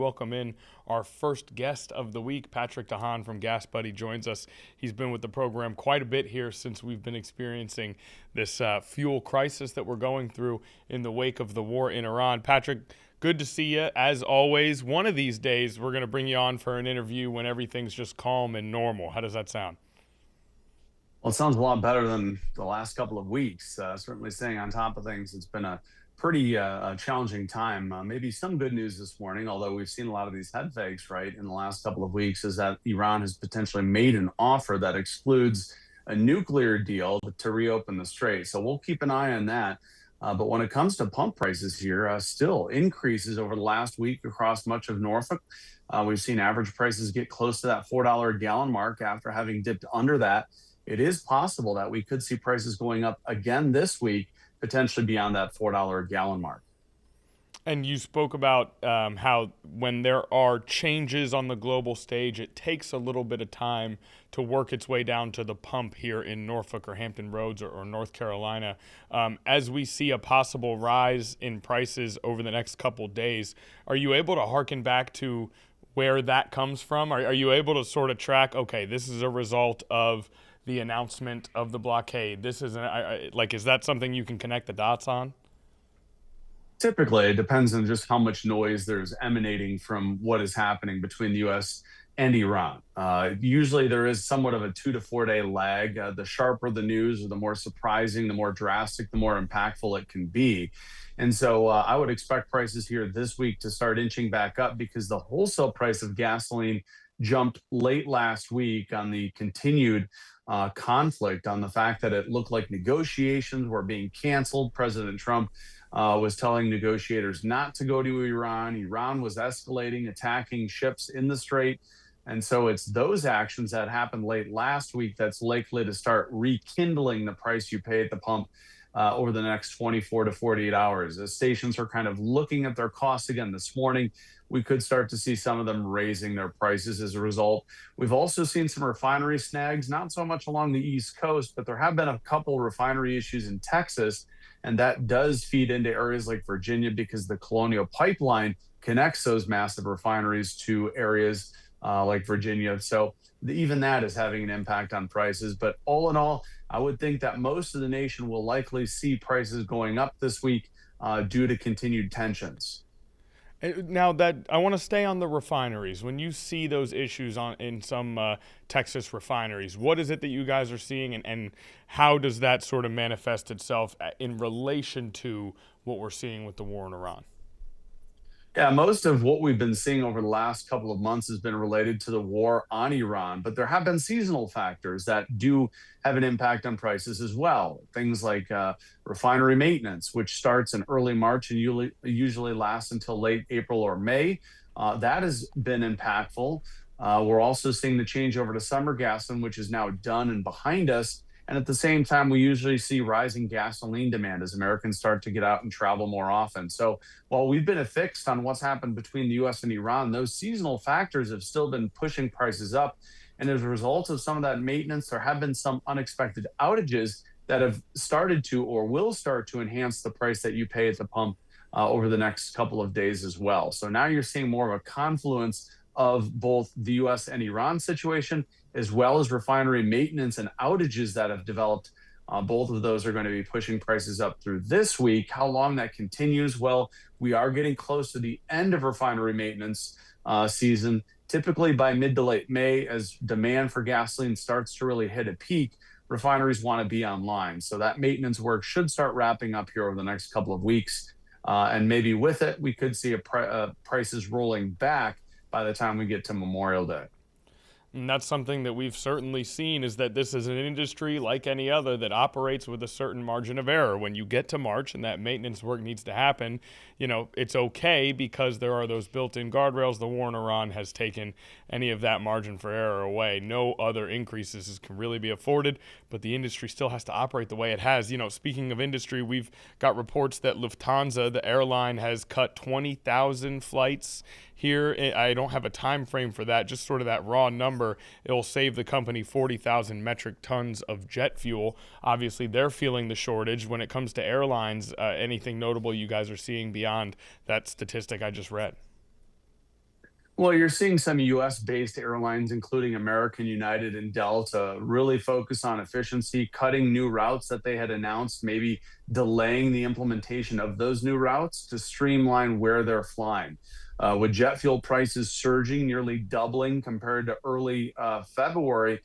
Welcome in our first guest of the week. Patrick de Haan from GasBuddy joins us. He's been with the program quite a bit here since we've been experiencing this fuel crisis that we're going through in the wake of the war in Iran. Patrick, good to see you as always. One of these days we're going to bring you on for an interview when everything's just calm and normal. How does that sound? Well, it sounds a lot better than the last couple of weeks. Certainly staying on top of things. It's been a pretty challenging time. Maybe some good news this morning, although we've seen a lot of these head fakes, right, in the last couple of weeks, is that Iran has potentially made an offer that excludes a nuclear deal to reopen the strait. So we'll keep an eye on that. But when it comes to pump prices here, still increases over the last week across much of Norfolk. We've seen average prices get close to that $4 a gallon mark after having dipped under that. It is possible that we could see prices going up again this week, potentially beyond that $4 a gallon mark. And you spoke about how when there are changes on the global stage, it takes a little bit of time to work its way down to the pump here in Norfolk or Hampton Roads or North Carolina. As we see a possible rise in prices over the next couple days, are you able to hearken back to where that comes from? Are you able to sort of track, okay, this is a result of the announcement of the blockade? This is is that something you can connect the dots on? Typically, it depends on just how much noise there's emanating from what is happening between the U.S. and Iran. Usually, there is somewhat of a 2 to 4 day lag. The sharper the news, or the more surprising, the more drastic, the more impactful it can be. And so I would expect prices here this week to start inching back up because the wholesale price of gasoline jumped late last week on the continued conflict, on the fact that it looked like negotiations were being canceled. President Trump was telling negotiators not to go to Iran. Iran was escalating, attacking ships in the strait. And so it's those actions that happened late last week that's likely to start rekindling the price you pay at the pump over the next 24 to 48 hours. As stations are kind of looking at their costs again this morning, we could start to see some of them raising their prices as a result. We've also seen some refinery snags, not so much along the East Coast, but there have been a couple refinery issues in Texas. And that does feed into areas like Virginia because the Colonial Pipeline connects those massive refineries to areas like Virginia. So even that is having an impact on prices. But all in all, I would think that most of the nation will likely see prices going up this week due to continued tensions. Now that I want to stay on the refineries, when you see those issues in some Texas refineries, what is it that you guys are seeing, and how does that sort of manifest itself in relation to what we're seeing with the war in Iran? Yeah, most of what we've been seeing over the last couple of months has been related to the war on Iran, but there have been seasonal factors that do have an impact on prices as well. Things like refinery maintenance, which starts in early March and usually lasts until late April or May. That has been impactful. We're also seeing the change over to summer gasoline, which is now done and behind us. And at the same time, we usually see rising gasoline demand as Americans start to get out and travel more often. So while we've been affixed on what's happened between the U.S. and Iran, those seasonal factors have still been pushing prices up. And as a result of some of that maintenance, there have been some unexpected outages that have started to or will start to enhance the price that you pay at the pump over the next couple of days as well. So now you're seeing more of a confluence of both the U.S. and Iran situation, as well as refinery maintenance and outages that have developed. Both of those are going to be pushing prices up through this week. How long that continues? Well, we are getting close to the end of refinery maintenance season. Typically by mid to late May, as demand for gasoline starts to really hit a peak, refineries want to be online. So that maintenance work should start wrapping up here over the next couple of weeks. And maybe with it, we could see prices rolling back by the time we get to Memorial Day. And that's something that we've certainly seen, is that this is an industry like any other that operates with a certain margin of error. When you get to March and that maintenance work needs to happen, it's okay because there are those built-in guardrails. The war in Iran has taken any of that margin for error away. No other increases can really be afforded, but the industry still has to operate the way it has. Speaking of industry, we've got reports that Lufthansa, the airline, has cut 20,000 flights here. I don't have a time frame for that, just sort of that raw number. It'll save the company 40,000 metric tons of jet fuel. Obviously, they're feeling the shortage. When it comes to airlines, anything notable you guys are seeing beyond that statistic I just read? Well, you're seeing some US-based airlines, including American, United, and Delta, really focus on efficiency, cutting new routes that they had announced, maybe delaying the implementation of those new routes to streamline where they're flying. With jet fuel prices surging, nearly doubling compared to early February,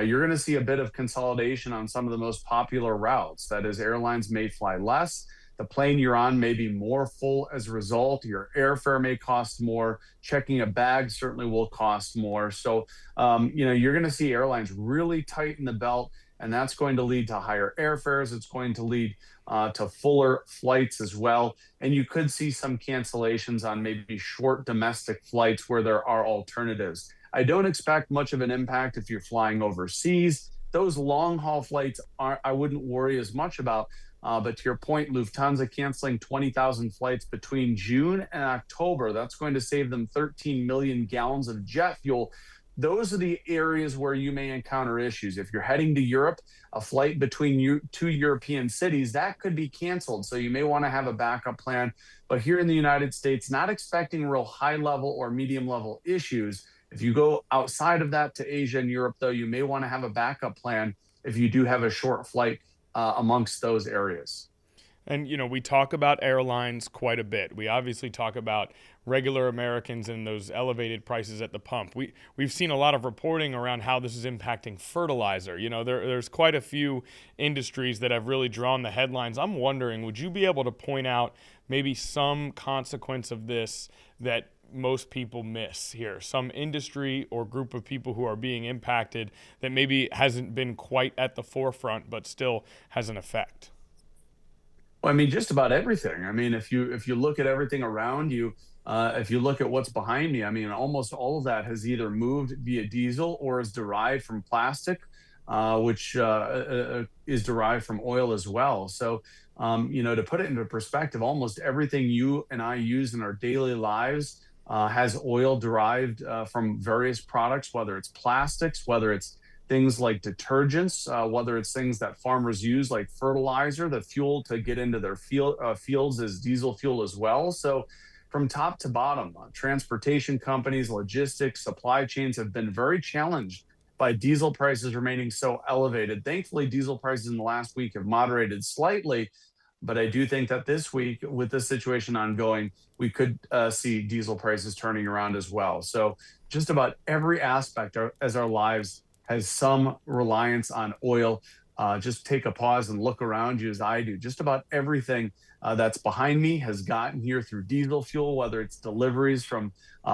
you're going to see a bit of consolidation on some of the most popular routes. That is, airlines may fly less. The plane you're on may be more full as a result. Your airfare may cost more. Checking a bag certainly will cost more. So, you're going to see airlines really tighten the belt, and that's going to lead to higher airfares. It's going to lead to fuller flights as well. And you could see some cancellations on maybe short domestic flights where there are alternatives. I don't expect much of an impact if you're flying overseas. Those long haul flights I wouldn't worry as much about. But to your point, Lufthansa canceling 20,000 flights between June and October. That's going to save them 13 million gallons of jet fuel. Those are the areas where you may encounter issues. If you're heading to Europe, a flight between two European cities, that could be canceled. So you may want to have a backup plan. But here in the United States, not expecting real high level or medium level issues. If you go outside of that to Asia and Europe, though, you may want to have a backup plan if you do have a short flight amongst those areas. And, we talk about airlines quite a bit. We obviously talk about regular Americans and those elevated prices at the pump. We've seen a lot of reporting around how this is impacting fertilizer. There's quite a few industries that have really drawn the headlines. I'm wondering, would you be able to point out maybe some consequence of this that most people miss here? Some industry or group of people who are being impacted that maybe hasn't been quite at the forefront, but still has an effect? Well, I mean, just about everything. I mean, if you look at everything around you, if you look at what's behind me, I mean, almost all of that has either moved via diesel or is derived from plastic, which is derived from oil as well. So, to put it into perspective, almost everything you and I use in our daily lives has oil derived from various products, whether it's plastics, whether it's things like detergents, whether it's things that farmers use like fertilizer. The fuel to get into their fields is diesel fuel as well. So, from top to bottom, transportation companies, logistics, supply chains have been very challenged by diesel prices remaining so elevated. Thankfully, diesel prices in the last week have moderated slightly, but I do think that this week, with this situation ongoing, we could see diesel prices turning around as well. So, just about every aspect as our lives has some reliance on oil. Just take a pause and look around you as I do. Just about everything that's behind me has gotten here through diesel fuel, whether it's deliveries from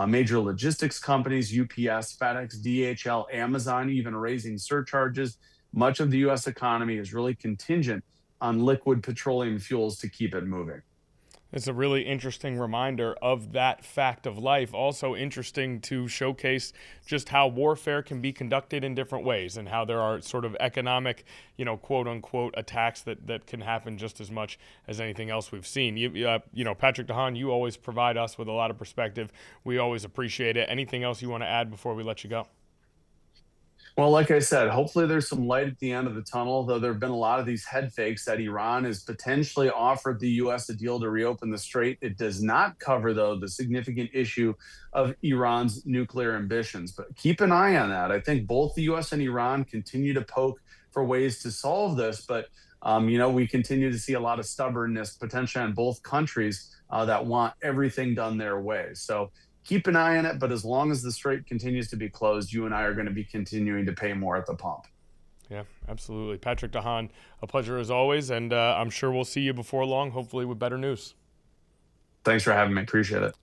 major logistics companies, UPS, FedEx, DHL, Amazon, even raising surcharges. Much of the US economy is really contingent on liquid petroleum fuels to keep it moving. It's a really interesting reminder of that fact of life. Also interesting to showcase just how warfare can be conducted in different ways and how there are sort of economic, quote unquote attacks that can happen just as much as anything else we've seen. Patrick de Haan, you always provide us with a lot of perspective. We always appreciate it. Anything else you want to add before we let you go? Well, like I said, hopefully there's some light at the end of the tunnel, though there have been a lot of these head fakes that Iran has potentially offered the U.S. a deal to reopen the strait. It does not cover, though, the significant issue of Iran's nuclear ambitions. But keep an eye on that. I think both the U.S. and Iran continue to poke for ways to solve this. But, we continue to see a lot of stubbornness potentially on both countries that want everything done their way. So, keep an eye on it, but as long as the strait continues to be closed, you and I are going to be continuing to pay more at the pump. Yeah, absolutely. Patrick de Haan, a pleasure as always, and I'm sure we'll see you before long, hopefully with better news. Thanks for having me. Appreciate it.